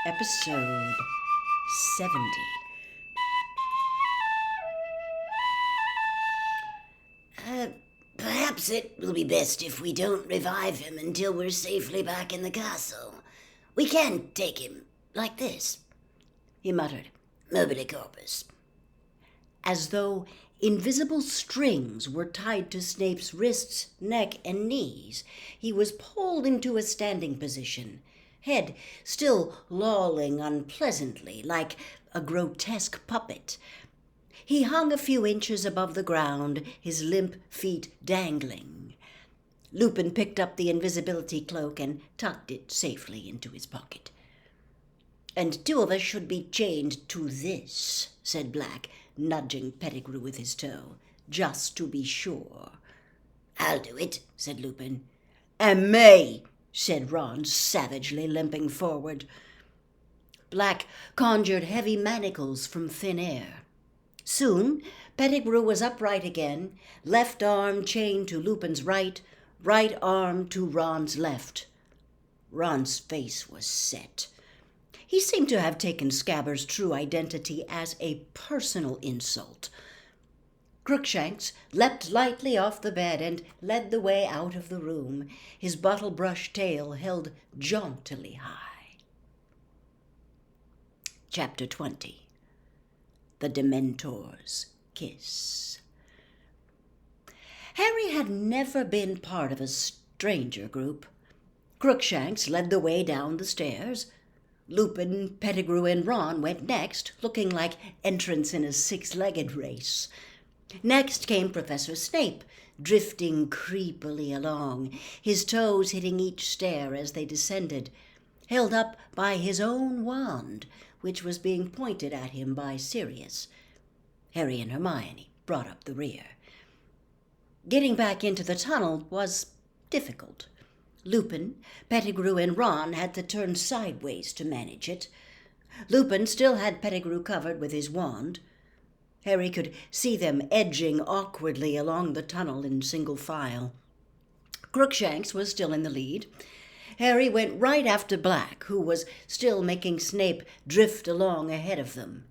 Episode 70. Perhaps it will be best if we don't revive him until we're safely back in the castle. We can't take him like this, He muttered, mobile corpus. as though invisible strings were tied to Snape's wrists, neck, and knees. He was pulled into a standing position, head still lolling unpleasantly like a grotesque puppet. He hung a few inches above the ground, his limp feet dangling. Lupin picked up the invisibility cloak and tucked it safely into his pocket. "And two of us should be chained to this," said Black, nudging Pettigrew with his toe, "just to be sure." "I'll do it," said Lupin. "And me," said Ron, savagely limping forward. Black conjured heavy manacles from thin air. Soon Pettigrew was upright again, left arm chained to Lupin's right arm to Ron's left. Ron's face was set. He seemed to have taken Scabbers' true identity as a personal insult. Crookshanks leapt lightly off the bed and led the way out of the room, his bottle-brush tail held jauntily high. Chapter 20. The Dementor's Kiss. Harry had never been part of a stranger group. Crookshanks led the way down the stairs. Lupin, Pettigrew, and Ron went next, looking like entrants in a six-legged race. Next came Professor Snape, drifting creepily along, his toes hitting each stair as they descended, held up by his own wand, which was being pointed at him by Sirius. Harry and Hermione brought up the rear. Getting back into the tunnel was difficult. Lupin, Pettigrew, and Ron had to turn sideways to manage it. Lupin still had Pettigrew covered with his wand. Harry could see them edging awkwardly along the tunnel in single file. Crookshanks was still in the lead. Harry went right after Black, who was still making Snape drift along ahead of them.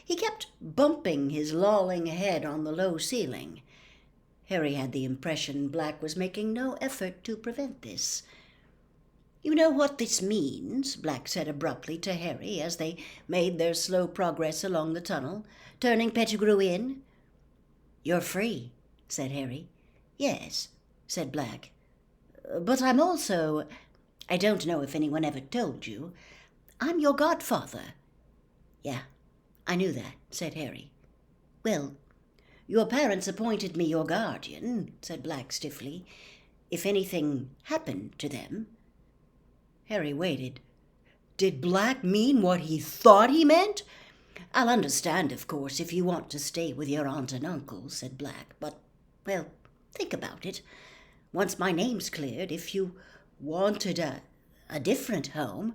He kept bumping his lolling head on the low ceiling. Harry had the impression Black was making no effort to prevent this. "You know what this means?" Black said abruptly to Harry as they made their slow progress along the tunnel, turning Pettigrew in. "You're free," said Harry. "Yes," said Black. "But I'm also, I don't know if anyone ever told you, I'm your godfather." "Yeah, I knew that," said Harry. "Well, your parents appointed me your guardian," said Black stiffly, "if anything happened to them." Harry waited. Did Black mean what he thought he meant? "I'll understand, of course, if you want to stay with your aunt and uncle," said Black. "But, well, think about it. Once my name's cleared, if you wanted a different home—"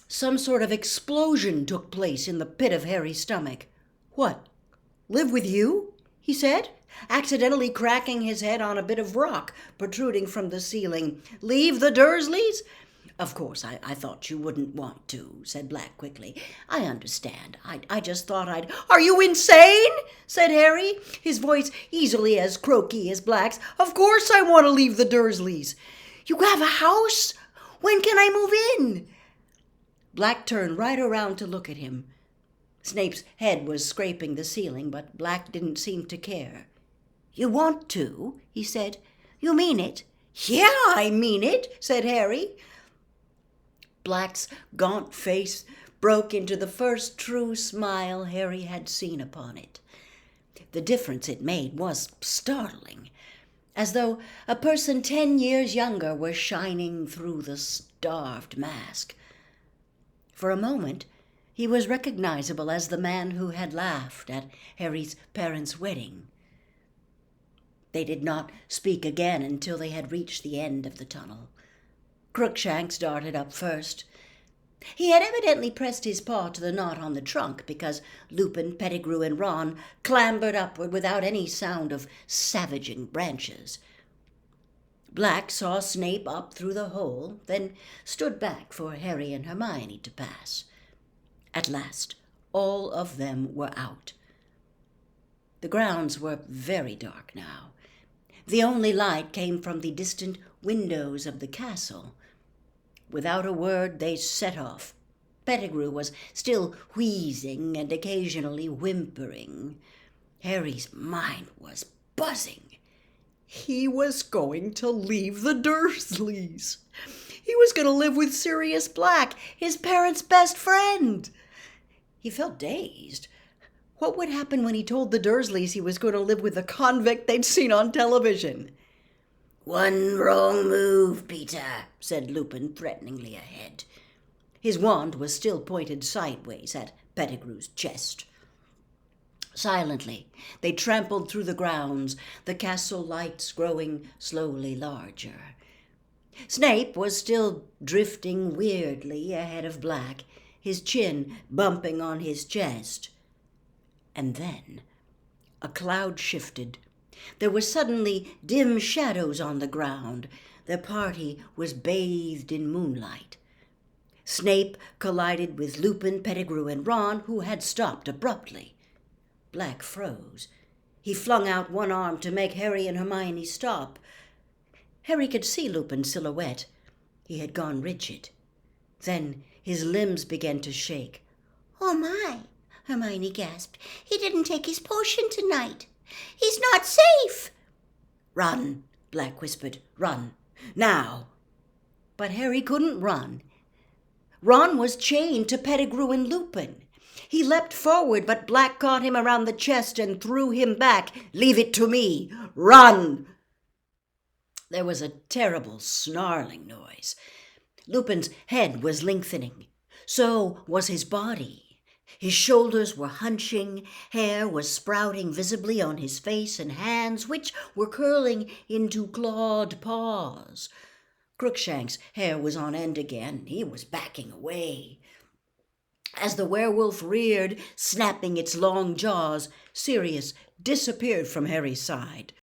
Some sort of explosion took place in the pit of Harry's stomach. "What? Live with you?" he said, accidentally cracking his head on a bit of rock protruding from the ceiling. "Leave the Dursleys?" "Of course, I thought you wouldn't want to," said Black quickly. "I understand. I just thought I'd—" "Are you insane?" said Harry, his voice easily as croaky as Black's. "Of course I want to leave the Dursleys." "You have a house? When can I move in?" Black turned right around to look at him. Snape's head was scraping the ceiling, but Black didn't seem to care. "You want to?" he said. "You mean it?" "Yeah, I mean it," said Harry. Black's gaunt face broke into the first true smile Harry had seen upon it. The difference it made was startling, as though a person 10 years younger were shining through the starved mask. For a moment, he was recognizable as the man who had laughed at Harry's parents' wedding. They did not speak again until they had reached the end of the tunnel. Crookshanks darted up first. He had evidently pressed his paw to the knot on the trunk because Lupin, Pettigrew, and Ron clambered upward without any sound of savaging branches. Black saw Snape up through the hole, then stood back for Harry and Hermione to pass. At last, all of them were out. The grounds were very dark now. The only light came from the distant windows of the castle. Without a word, they set off. Pettigrew was still wheezing and occasionally whimpering. Harry's mind was buzzing. He was going to leave the Dursleys. He was going to live with Sirius Black, his parents' best friend. He felt dazed. What would happen when he told the Dursleys he was going to live with a convict they'd seen on television? "One wrong move, Peter," said Lupin threateningly ahead. His wand was still pointed sideways at Pettigrew's chest. Silently, they trampled through the grounds, the castle lights growing slowly larger. Snape was still drifting weirdly ahead of Black, his chin bumping on his chest. And then a cloud shifted. There were suddenly dim shadows on the ground. The party was bathed in moonlight. Snape collided with Lupin, Pettigrew, and Ron, who had stopped abruptly. Black froze. He flung out one arm to make Harry and Hermione stop. Harry could see Lupin's silhouette. He had gone rigid. Then his limbs began to shake. "Oh my," Hermione gasped. "He didn't take his potion tonight. He's not safe." "Run," Black whispered. "Run. Now." But Harry couldn't run. Ron was chained to Pettigrew and Lupin. He leapt forward, but Black caught him around the chest and threw him back. "Leave it to me. Run!" There was a terrible snarling noise. Lupin's head was lengthening. So was his body. His shoulders were hunching, hair was sprouting visibly on his face and hands, which were curling into clawed paws. Crookshank's hair was on end again. He was backing away. As the werewolf reared, snapping its long jaws, Sirius disappeared from Harry's side.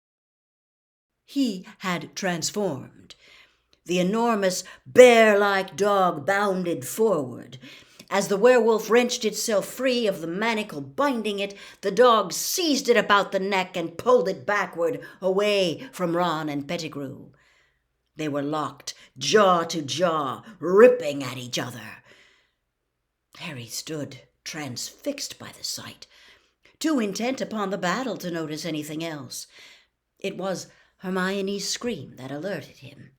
He had transformed. The enormous, bear-like dog bounded forward. As the werewolf wrenched itself free of the manacle binding it, the dog seized it about the neck and pulled it backward, away from Ron and Pettigrew. They were locked, jaw to jaw, ripping at each other. Harry stood, transfixed by the sight, too intent upon the battle to notice anything else. It was Hermione's scream that alerted him.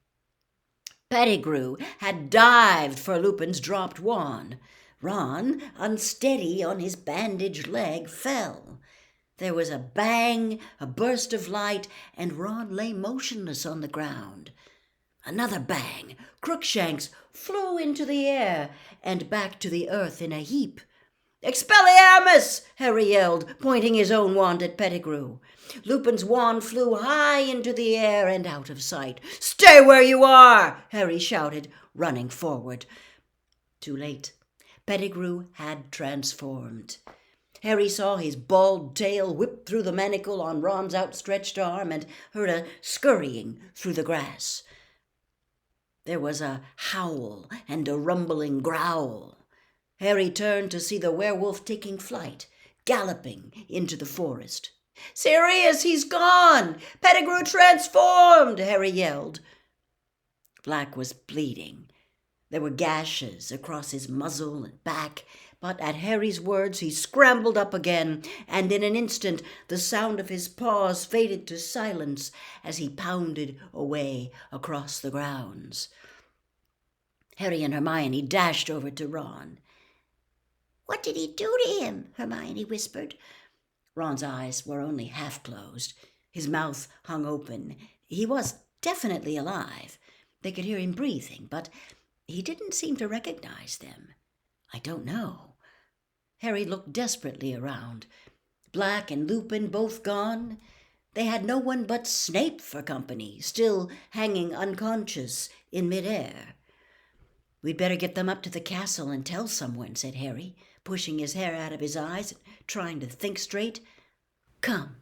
Pettigrew had dived for Lupin's dropped wand. Ron, unsteady on his bandaged leg, fell. There was a bang, a burst of light, and Ron lay motionless on the ground. Another bang. Crookshanks flew into the air and back to the earth in a heap. "Expelliarmus!" Harry yelled, pointing his own wand at Pettigrew. Lupin's wand flew high into the air and out of sight. "Stay where you are!" Harry shouted, running forward. Too late. Pettigrew had transformed. Harry saw his bald tail whip through the manacle on Ron's outstretched arm and heard a scurrying through the grass. There was a howl and a rumbling growl. Harry turned to see the werewolf taking flight, galloping into the forest. "Sirius, he's gone! Pettigrew transformed!" Harry yelled. Black was bleeding. There were gashes across his muzzle and back, but at Harry's words he scrambled up again, and in an instant the sound of his paws faded to silence as he pounded away across the grounds. Harry and Hermione dashed over to Ron. "What did he do to him?" Hermione whispered. Ron's eyes were only half closed. His mouth hung open. He was definitely alive. They could hear him breathing, but he didn't seem to recognize them. "I don't know." Harry looked desperately around. Black and Lupin both gone. They had no one but Snape for company, still hanging unconscious in midair. "We'd better get them up to the castle and tell someone," said Harry, pushing his hair out of his eyes and trying to think straight. "Come."